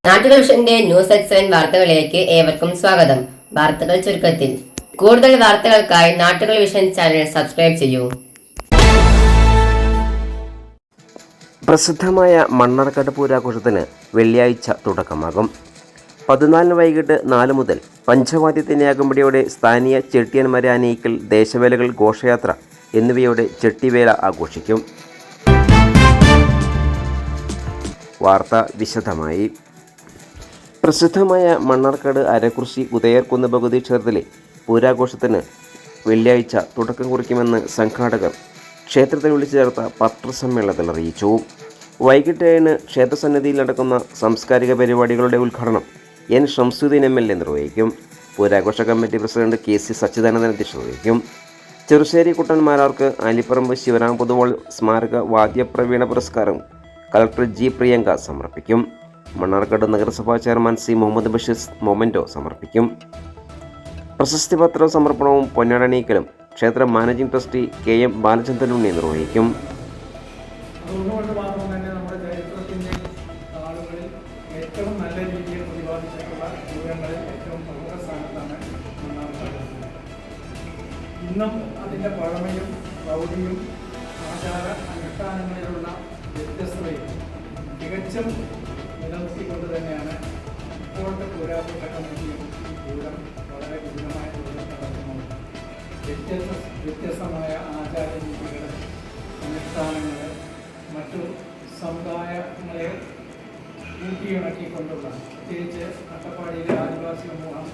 നാട്ടുകൾ വിഷന്റെ news at 7 വാർത്തകളിലേക്ക് ഏവർക്കും സ്വാഗതം. വാർത്തകൾ ചുരുക്കത്തിൽ. കൂടുതൽ വാർത്തകൾക്കായി നാട്ടുകൾ വിഷൻ ചാനൽ സബ്സ്ക്രൈബ് ചെയ്യൂ. പ്രസിദ്ധമായ മണ്ണാർക്കാട് പൂരാഘോഷത്തിന് വെള്ളിയാഴ്ച തുടക്കമാകും. 14 വൈകിട്ട് 4 മുതൽ പഞ്ചവാദ്യത്തിൻ്റെ അകമ്പടിയോടെ സ്ഥാനീയ ചെട്ടിയന്മാരെ ആനയിക്കൽ, ദേശവേലകൾ, ഘോഷയാത്ര എന്നിവയോടെ ചെട്ടിവേല ആഘോഷിക്കും. വാർത്ത വിശദമായി. പ്രസിദ്ധമായ മണ്ണാർക്കാട് അരക്കുറിശി ഉദയർകുന്ന് ഭഗവതി ക്ഷേത്രത്തിലെ പൂരാഘോഷത്തിന് വെള്ളിയാഴ്ച തുടക്കം കുറിക്കുമെന്ന് സംഘാടകർ ക്ഷേത്രത്തിൽ വിളിച്ചു ചേർത്ത പത്രസമ്മേളനത്തിൽ അറിയിച്ചു. വൈകിട്ട് 7 ക്ഷേത്രസന്നിധിയിൽ നടക്കുന്ന സാംസ്കാരിക പരിപാടികളുടെ ഉദ്ഘാടനം എൻ ഷംസുദ്ദീൻ MLA നിർവഹിക്കും. പൂരാഘോഷ കമ്മിറ്റി പ്രസിഡന്റ് KC സച്ചിദാനന്ദൻ അധ്യക്ഷത വഹിക്കും. ചെറുശ്ശേരി കുട്ടന്മാരാർക്ക് ആലിപ്പറമ്പ് ശിവരാം പൊതുവാൾ സ്മാരക വാദ്യപ്രവീണ പുരസ്കാരം കളക്ടർ G പ്രിയങ്ക സമർപ്പിക്കും. മണ്ണാർക്കാട് നഗരസഭാ chairman C Muhammad Basheer memento സമർപ്പിക്കും. പ്രശസ്തി പത്രം സമർപ്പണവും പൊന്നാടണിയിക്കലും ക്ഷേത്ര managing trustee KM Balachandran Unni നിർവഹിക്കും. അതുകൊണ്ട് മാത്രം തന്നെ നമ്മുടെ ചരിത്രത്തിൻ്റെ ആളുകളിൽ ഏറ്റവും നല്ല രീതിയിൽ പ്രതിപാദിച്ചിട്ടുള്ള പൂരങ്ങളിൽ ഏറ്റവും പ്രമുഖ സ്ഥാനത്താണ് മണ്ണാർക്കാട്. ഇന്നും അതിൻ്റെ പഴമയും പ്രൗഢിയും ആചാര അനുഷ്ഠാനങ്ങളിലുള്ള വ്യത്യസ്തതയും തികച്ചും നിലനിർത്തിക്കൊണ്ട് തന്നെയാണ് ഇപ്പോഴത്തെ പൂരാഘോഷ കമ്മിറ്റിയും ഈ പൂരം വളരെ വിപുലമായ പൂരം നടത്തുന്നത്. വ്യത്യസ്തമായ ആചാര രീതികൾ, അനുഷ്ഠാനങ്ങൾ, മറ്റു സമുദായങ്ങളെ കൂട്ടിയിണക്കിക്കൊണ്ടുള്ള, പ്രത്യേകിച്ച് അട്ടപ്പാടിയിലെ ആദിവാസി സമൂഹം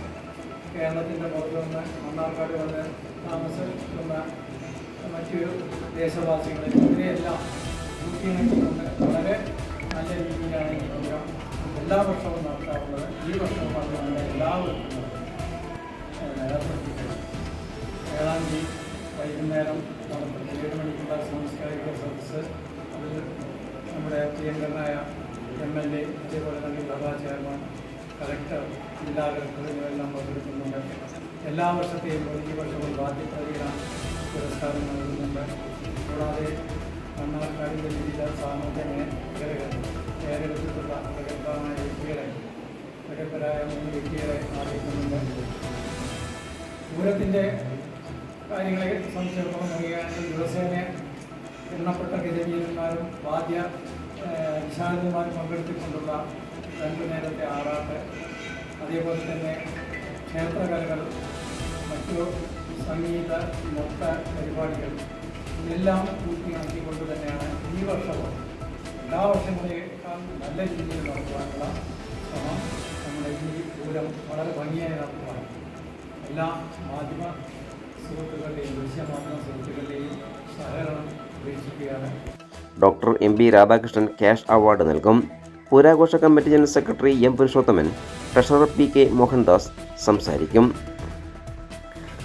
കേരളത്തിൻ്റെ പുറത്തു നിന്ന് മണ്ണാർക്കാട് വന്ന് താമസിക്കുന്ന മറ്റു ദേശവാസികളെ ഇവരെയെല്ലാം കൂട്ടിയിണക്കിക്കൊണ്ട് വളരെ നല്ല രീതിയിലാണ് ഈ പ്രോഗ്രാം എല്ലാ വർഷവും നടത്താറുള്ളത്. ഈ വർഷവും മാത്രമല്ല, എല്ലാ വർഷവും ഏർപ്പെടുത്തിയിട്ടുണ്ട്. 7-ാം തീയതി വൈകുന്നേരം നടത്തുന്ന 7 മണിക്കുള്ള സാംസ്കാരിക സദസ്സ്, അതിൽ നമ്മുടെ പ്രിയങ്കരനായ MLA, അതേപോലെ തന്നെ സഭാ ചെയർമാൻ, കളക്ടർ, ജില്ലാ കളക്ടർ എന്നിവരെല്ലാം പങ്കെടുക്കുന്നുണ്ട്. എല്ലാ വർഷത്തെയും ഈ വർഷവും വാദ്യപ്രവീണ പുരസ്കാരം നൽകുന്നുണ്ട്. കൂടാതെ മണ്ണാർക്കാടിൻ്റെ വിവിധ സാമൂഹ്യ മേഖലകൾ കേരളത്തിലുള്ള പ്രഗത്ഭമായ വ്യക്തികളെ, പ്രഗത്ഭരായ 3 വ്യക്തികളെ ആദരിക്കുന്നുണ്ട്. പൂരത്തിൻ്റെ കാര്യങ്ങളെ സംബന്ധിച്ചിടത്തോളം നോക്കുകയാണെങ്കിൽ ദിവസേന എണ്ണപ്പെട്ട ഗജവീരന്മാരും വാദ്യ വിശാലന്മാരും പങ്കെടുത്തിക്കൊണ്ടുള്ള 2 നേരത്തെ ആറാട്ട്, അതേപോലെ തന്നെ ക്ഷേത്രകലകൾ, മറ്റു സംഗീത നൃത്ത പരിപാടികൾ ഇതെല്ലാം പൂർത്തിയാക്കിക്കൊണ്ട് തന്നെയാണ് ഈ വർഷവും എല്ലാ വർഷങ്ങളേക്കാൾ നല്ല രീതിയിൽ നടത്തുവാനുള്ള ശ്രമം നമ്മുടെ ഈ പൂരം വളരെ ഭംഗിയായി നടത്തുവാൻ എല്ലാ മാധ്യമ സുഹൃത്തുക്കളുടെയും ദൃശ്യമാധ്യമ സുഹൃത്തുക്കളുടെയും സഹകരണം പ്രതീക്ഷിക്കുകയാണ്. Doctor MB Radhakrishnan cash award നൽകും. പൂരാഘോഷ committee general secretary M Purushothaman, treasurer PK Mohandas സംസാരിക്കും.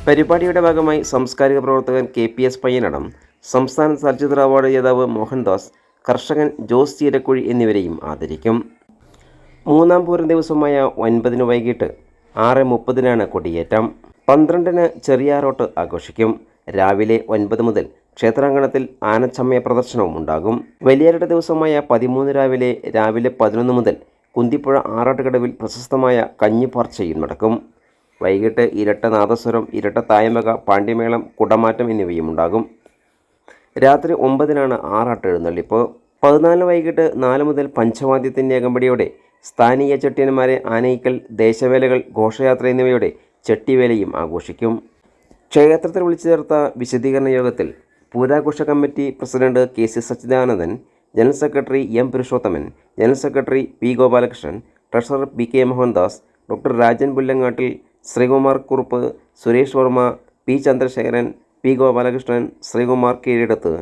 പരിപാടിയുടെ ഭാഗമായി സാംസ്കാരിക പ്രവർത്തകൻ KPS പയ്യനടം, സംസ്ഥാന ചലച്ചിത്ര അവാർഡ് ജേതാവ് മോഹൻദാസ്, കർഷകൻ ജോസ് ചീരക്കുഴി എന്നിവരെയും ആദരിക്കും. 3-ാം പൂരം ദിവസമായ 9-ന് വൈകിട്ട് 6:30-നാണ് കൊടിയേറ്റം. 12-ന് ചെറിയാറോട്ട് ആഘോഷിക്കും. രാവിലെ 9 മുതൽ ക്ഷേത്രാങ്കണത്തിൽ ആനച്ചമയ പ്രദർശനവും ഉണ്ടാകും. വലിയാരുടെ ദിവസമായ 13 രാവിലെ 11 മുതൽ കുന്തിപ്പുഴ ആറാട്ടുകടവിൽ പ്രശസ്തമായ കഞ്ഞിപ്പാർച്ചയും നടക്കും. വൈകിട്ട് ഇരട്ട നാദസ്വരം, ഇരട്ട തായമക, പാണ്ഡ്യമേളം, കുടമാറ്റം എന്നിവയും ഉണ്ടാകും. രാത്രി 9-നാണ് ആറാട്ട് എഴുന്നള്ളിപ്പ്. 14 വൈകിട്ട് 4 മുതൽ പഞ്ചവാദ്യത്തിൻ്റെ അകമ്പടിയോടെ സ്ഥാനീയ ചെട്ടിയന്മാരെ ആനയിക്കൽ, ദേശവേലകൾ, ഘോഷയാത്ര എന്നിവയോടെ ചെട്ടിവേലയും ആഘോഷിക്കും. ക്ഷേത്രത്തിൽ വിളിച്ചു ചേർത്ത വിശദീകരണ യോഗത്തിൽ പൂരാഘോഷ കമ്മിറ്റി president KC Sachidanandan, general secretary M Purushothaman, general secretary P Gopalakrishnan, treasurer PK Mohandas, doctor Rajan Pullangattil, Sreekumar Kurup, Suresh Varma, P Chandrasekharan, P Gopalakrishnan, Sreekumar Keezhadath,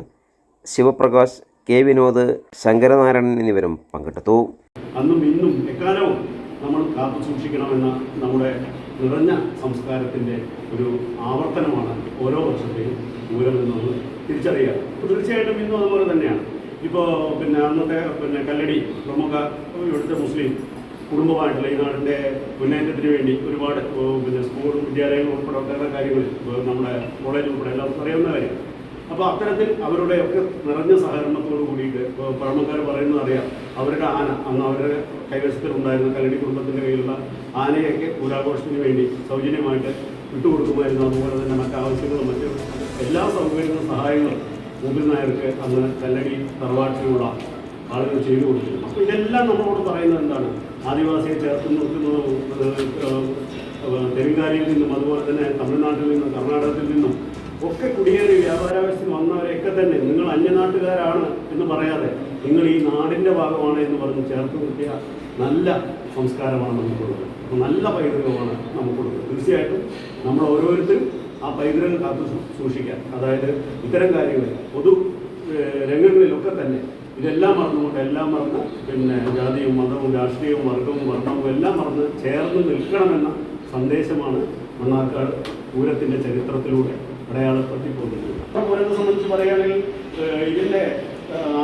Sivaprakash, K Vinod, Sankaranarayanan എന്നിവരും പങ്കെടുത്തു. അന്നും ഇന്നും എക്കാലവും നമ്മൾ കാത്തു സൂക്ഷിക്കണമെന്ന നമ്മുടെ നിറഞ്ഞ സംസ്കാരത്തിൻ്റെ ഒരു ആവർത്തനമാണ് ഓരോ വർഷത്തെയും പൂരം എന്നത് തിരിച്ചറിയുക. അപ്പോൾ തീർച്ചയായിട്ടും ഇന്നും അതുപോലെ തന്നെയാണ്. ഇപ്പോൾ അന്നത്തെ കല്ലടി പ്രമുഖ ഇവിടുത്തെ മുസ്ലിം കുടുംബമായിട്ടുള്ള ഈ നാടിൻ്റെ മുന്നേറ്റത്തിന് വേണ്ടി ഒരുപാട് സ്കൂൾ വിദ്യാലയങ്ങൾ ഉൾപ്പെടെ ഒട്ടേറെ കാര്യങ്ങളിൽ നമ്മുടെ കോളേജ് ഉൾപ്പെടെ എല്ലാവർക്കും അറിയാവുന്ന കാര്യമാണ്. അപ്പോൾ അത്തരത്തിൽ അവരുടെയൊക്കെ നിറഞ്ഞ സഹകരണത്തോട് കൂടിയിട്ട് പഴമക്കാർ പറയുന്നത് അറിയാം, അവരുടെ ആന, അന്ന് അവരുടെ കൈവശത്തിലുണ്ടായിരുന്ന കലടി കുടുംബത്തിൻ്റെ കയ്യിലുള്ള ആനയൊക്കെ പൂരാഘോഷത്തിന് വേണ്ടി സൗജന്യമായിട്ട് വിട്ടുകൊടുക്കുമായിരുന്നു. അതുപോലെ തന്നെ മറ്റാവശ്യങ്ങളും മറ്റ് എല്ലാ സൗകര്യങ്ങളും സഹായങ്ങളും മൂപ്പിൽ നായർക്ക് അന്ന് കല്ലടി തറവാട്ടിലുള്ള ആളുകൾ ചെയ്തു കൊടുത്തിരുന്നു. അപ്പോൾ ഇതെല്ലാം നമ്മളോട് പറയുന്നത് എന്താണ്? ആദിവാസിയെ ചേർത്ത് നിർത്തുന്നതും തെലുങ്കാനയിൽ നിന്നും അതുപോലെ തന്നെ തമിഴ്നാട്ടിൽ നിന്നും കർണാടകത്തിൽ നിന്നും ഒക്കെ കുടിയേറി വ്യാപാരാവശ്യത്തിന് വന്നവരെയൊക്കെ തന്നെ നിങ്ങൾ അന്യനാട്ടുകാരാണ് എന്ന് പറയാതെ നിങ്ങൾ ഈ നാടിൻ്റെ ഭാഗമാണ് എന്ന് പറഞ്ഞ് ചേർത്ത് നിർത്തിയ നല്ല സംസ്കാരമാണ് നമുക്കുള്ളത്. അപ്പോൾ നല്ല പൈതൃകമാണ് നമുക്കുള്ളത്. തീർച്ചയായിട്ടും നമ്മൾ ഓരോരുത്തരും ആ പൈതൃകം കാത്തു സൂക്ഷിക്കാൻ, അതായത് ഇത്തരം കാര്യങ്ങൾ പൊതു രംഗങ്ങളിലൊക്കെ തന്നെ ഇതെല്ലാം മറന്നുകൊണ്ട് എല്ലാം മറന്ന് ജാതിയും മതവും രാഷ്ട്രീയവും വർഗവും വർണ്ണവും എല്ലാം മറന്ന് ചേർന്ന് നിൽക്കണമെന്ന സന്ദേശമാണ് മണ്ണാർക്കാട് പൂരത്തിൻ്റെ ചരിത്രത്തിലൂടെ അടയാളപ്പെടുത്തി പോകുന്നത്. അപ്പോൾ പൂരത്തെ സംബന്ധിച്ച് പറയുകയാണെങ്കിൽ ഇതിൻ്റെ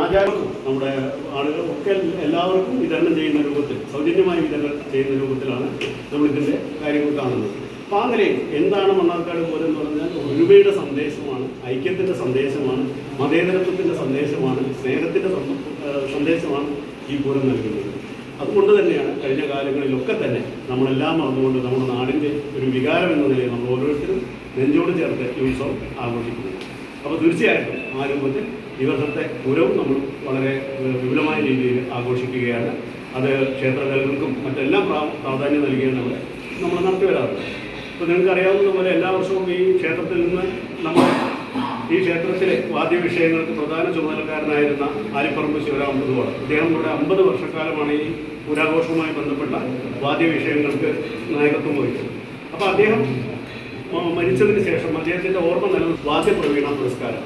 ആചാരവും നമ്മുടെ ആളുകളൊക്കെ എല്ലാവർക്കും വിതരണം ചെയ്യുന്ന രൂപത്തിൽ, സൗജന്യമായി വിതരണം ചെയ്യുന്ന രൂപത്തിലാണ് നമ്മളിതിൻ്റെ കാര്യങ്ങൾ കാണുന്നത്. അപ്പോൾ ആ നിലയിൽ എന്താണ് മണ്ണാർക്കാട് പൂരം എന്ന് പറഞ്ഞാൽ ഒരുമയുടെ സന്ദേശമാണ്, ഐക്യത്തിൻ്റെ സന്ദേശമാണ്, മതേതരത്വത്തിൻ്റെ സന്ദേശമാണ്, സ്നേഹത്തിൻ്റെ സന്ദേശമാണ് ഈ പൂരം നൽകുന്നത്. അതുകൊണ്ട് തന്നെയാണ് കഴിഞ്ഞ കാലങ്ങളിലൊക്കെ തന്നെ നമ്മളെല്ലാം മറന്നുകൊണ്ട് നമ്മുടെ നാടിൻ്റെ ഒരു വികാരം എന്ന നിലയിൽ നമ്മൾ ഓരോരുത്തരും നെഞ്ചോട് ചേർത്ത് ഈ ഉത്സവം ആഘോഷിക്കുന്നത്. അപ്പോൾ തീർച്ചയായിട്ടും ആ രൂപത്തിൽ ഈ വർഷത്തെ പൂരവും നമ്മൾ വളരെ വിപുലമായ രീതിയിൽ ആഘോഷിക്കുകയാണ്. അത് ക്ഷേത്രകലകൾക്കും മറ്റെല്ലാം പ്രാധാന്യം നൽകിയാണ് നമ്മൾ നടത്തി വരാറുള്ളത്. ഇപ്പോൾ നിങ്ങൾക്കറിയാവുന്ന പോലെ എല്ലാ വർഷവും ഈ ക്ഷേത്രത്തിൽ നിന്ന് നമ്മൾ ഈ ക്ഷേത്രത്തിലെ വാദ്യവിഷയങ്ങൾക്ക് പ്രധാന ചുമതലക്കാരനായിരുന്ന ആലിപ്പറമ്പ് ശിവരാമപുതുവാണ്. അദ്ദേഹം കൂടെ 50 വർഷക്കാലമാണ് ഈ പൂരാഘോഷവുമായി ബന്ധപ്പെട്ട വാദ്യവിഷയങ്ങൾക്ക് നായകത്വം വഹിച്ചത്. അപ്പോൾ അദ്ദേഹം മരിച്ചതിന് ശേഷം അദ്ദേഹത്തിൻ്റെ ഓർമ്മ നിലനിർത്തുന്ന വാദ്യപ്രവീണ പുരസ്കാരം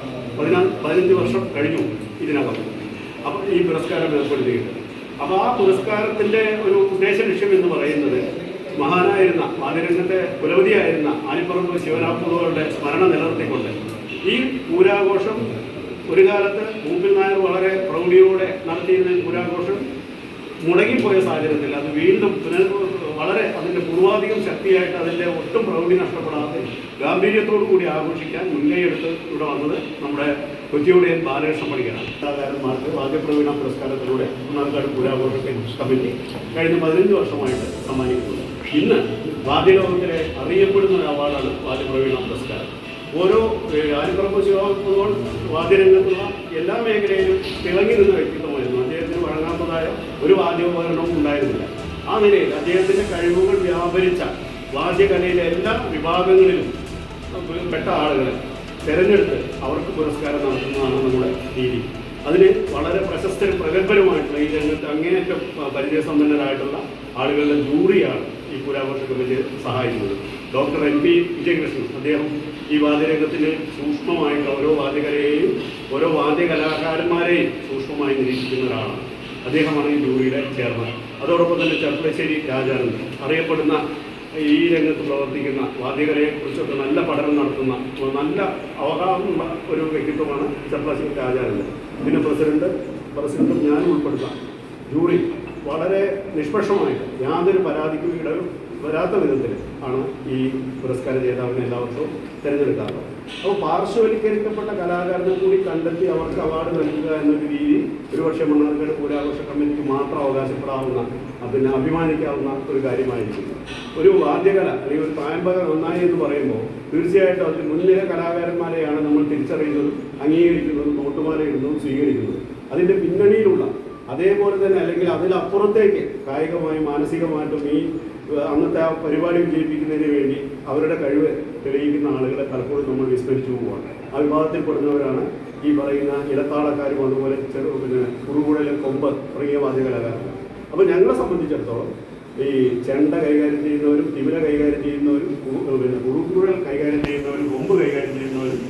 15 വർഷം കഴിഞ്ഞു ഇതിനകം. അപ്പോൾ ഈ പുരസ്കാരം ഏർപ്പെടുത്തിയിട്ട് അപ്പോൾ ആ പുരസ്കാരത്തിൻ്റെ ഒരു ഉദ്ദേശ ലക്ഷ്യം എന്ന് പറയുന്നത് മഹാനായിരുന്ന വാദ്യരംഗത്തെ കുലപതിയായിരുന്ന ആലിപ്പറമ്പ് ശിവരാമപുതുകളുടെ സ്മരണ നിലനിർത്തിക്കൊണ്ട് ഈ പൂരാഘോഷം ഒരു കാലത്ത് മൂപ്പിൽ നായർ വളരെ പ്രൗഢിയോടെ നടത്തിയിരുന്ന പൂരാഘോഷം മുടങ്ങിപ്പോയ സാഹചര്യത്തിൽ അത് വീണ്ടും വളരെ അതിൻ്റെ പൂർവാധികം ശക്തിയായിട്ട് അതിൻ്റെ ഒട്ടും പ്രൗഢി നഷ്ടപ്പെടാതെ ഗാംഭീര്യത്തോടു കൂടി ആഘോഷിക്കാൻ മുൻകൈയെടുത്ത് ഇവിടെ വന്നത് നമ്മുടെ കൊച്ചിയുടെ ബാലകൃഷ്ണ പണിക്കരാണ്. കലാകാരന്മാർക്ക് വാദ്യപ്രവീണ പുരസ്കാരത്തിലൂടെ മണ്ണാർക്കാട് പൂരാഘോഷ കമ്മിറ്റി കഴിഞ്ഞ 15 വർഷമായിട്ട് സമ്മാനിക്കുന്നത്. ഇന്ന് വാദ്യലോകത്തിലെ അറിയപ്പെടുന്ന ഒരു അവാർഡാണ് വാദ്യപ്രവീണ പുരസ്കാരം. ഓരോ ആലിപ്പറമ്പ് ശിവരാമപുതുകൾ വാദ്യരംഗത്തുള്ള എല്ലാ മേഖലയിലും തിളങ്ങി നിന്ന വ്യക്തിത്വമായിരുന്നു. അദ്ദേഹത്തിന് വഴങ്ങാത്തതായ ഒരു വാദ്യോപകരണവും ഉണ്ടായിരുന്നില്ല. ആ നിലയിൽ അദ്ദേഹത്തിൻ്റെ കഴിവുകൾ വ്യാപരിച്ച വാദ്യകലയിലെ എല്ലാ വിഭാഗങ്ങളിലും പെട്ട ആളുകളെ തിരഞ്ഞെടുത്ത് അവർക്ക് പുരസ്കാരം നടത്തുന്നതാണ് നമ്മുടെ രീതി. അതിന് വളരെ പ്രശസ്തരും പ്രഗത്ഭരുമായിട്ടുള്ള ഈ രംഗത്ത് അങ്ങേയറ്റം പരിചയസമ്പന്നരായിട്ടുള്ള ആളുകളുടെ ജൂറിയാണ് ഈ പൂരാഘോഷ കമ്മിറ്റിയെ സഹായിക്കുന്നത്. ഡോക്ടർ MP വിജയകൃഷ്ണൻ, അദ്ദേഹം ഈ വാദ്യരംഗത്തിന് സൂക്ഷ്മമായിട്ട് ഓരോ വാദ്യകലയെയും ഓരോ വാദ്യകലാകാരന്മാരെയും സൂക്ഷ്മമായി നിരീക്ഷിക്കുന്ന ഒരാളാണ്. അദ്ദേഹമാണ് ഈ ജൂറിയുടെ ചെയർമാൻ. അതോടൊപ്പം തന്നെ ചെർപ്പളശ്ശേരി രാജാനന്ദൻ, അറിയപ്പെടുന്ന ഈ രംഗത്ത് പ്രവർത്തിക്കുന്ന വാദ്യകലയെക്കുറിച്ചൊക്കെ നല്ല പഠനം നടത്തുന്ന നല്ല അവഗാഹമുള്ള ഒരു വ്യക്തിത്വമാണ് ചെർപ്പളശ്ശേരി രാജാനന്ദൻ. ഇതിൻ്റെ പ്രസിഡന്റും ഞാനും ഉൾപ്പെടുത്താം. ജൂറി വളരെ നിഷ്പക്ഷമായിട്ട് യാതൊരു പരാതിക്കും ഇടവും വരാത്ത വിധത്തിൽ ആണ് ഈ പുരസ്കാര ജേതാവിനെ എല്ലാ വർഷവും തിരഞ്ഞെടുക്കാറുള്ളത്. അപ്പോൾ പാർശ്വവൽക്കരിക്കപ്പെട്ട കലാകാരനെ കൂടി കണ്ടെത്തി അവർക്ക് അവാർഡ് നൽകുക എന്നൊരു രീതി ഒരുപക്ഷെ മണ്ണാർക്കാട് പൂരാഘോഷ കമ്മിറ്റിക്ക് മാത്രം അവകാശപ്പെടാവുന്ന പിന്നെ അഭിമാനിക്കാവുന്ന ഒരു കാര്യമായിരിക്കും. ഒരു വാദ്യകല അല്ലെങ്കിൽ ഒരു തായമ്പക നന്നായി എന്ന് പറയുമ്പോൾ തീർച്ചയായിട്ടും അതിൽ മുൻനിര കലാകാരന്മാരെയാണ് നമ്മൾ തിരിച്ചറിയുന്നതും അംഗീകരിക്കുന്നതും നോട്ടുമാലയിടുന്നതും സ്വീകരിക്കുന്നതും. അതിൻ്റെ പിന്നണിയിലുള്ള അതേപോലെ തന്നെ അല്ലെങ്കിൽ അതിലപ്പുറത്തേക്ക് കായികമായും മാനസികമായിട്ടും ഈ അന്നത്തെ ആ പരിപാടി വിജയിപ്പിക്കുന്നതിന് വേണ്ടി അവരുടെ കഴിവ് തെളിയിക്കുന്ന ആളുകളെ പലപ്പോഴും നമ്മൾ വിസ്മരിച്ചു പോവുകയാണ്. ആ വിഭാഗത്തിൽപ്പെടുന്നവരാണ് ഈ പറയുന്ന ഇടത്താളക്കാരും അതുപോലെ കുറുകുഴലും കൊമ്പ് തുടങ്ങിയ വാദ്യകലാകാരന്മാർ. അപ്പോൾ ഞങ്ങളെ സംബന്ധിച്ചിടത്തോളം ഈ ചെണ്ട കൈകാര്യം ചെയ്യുന്നവരും തിമിര കൈകാര്യം ചെയ്യുന്നവരും കുറുകുഴൽ കൈകാര്യം ചെയ്യുന്നവരും കൊമ്പ് കൈകാര്യം ചെയ്യുന്നവരും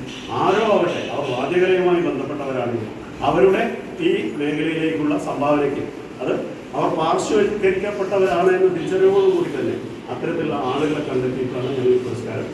ആരോ ആവട്ടെ അവർ വാദ്യകലയുമായി ബന്ധപ്പെട്ടവരാണെങ്കിൽ അവരുടെ ഈ മേഖലയിലേക്കുള്ള സംഭാവനയ്ക്ക് അത് അവർ പാർശ്വവൽക്കരിക്കപ്പെട്ടവരാണ് എന്ന തിരിച്ചറിവോടുകൂടി തന്നെ അത്തരത്തിലുള്ള ആളുകളെ കണ്ടെത്തിയിട്ടാണ് ഞങ്ങൾ ഈ പുരസ്കാരം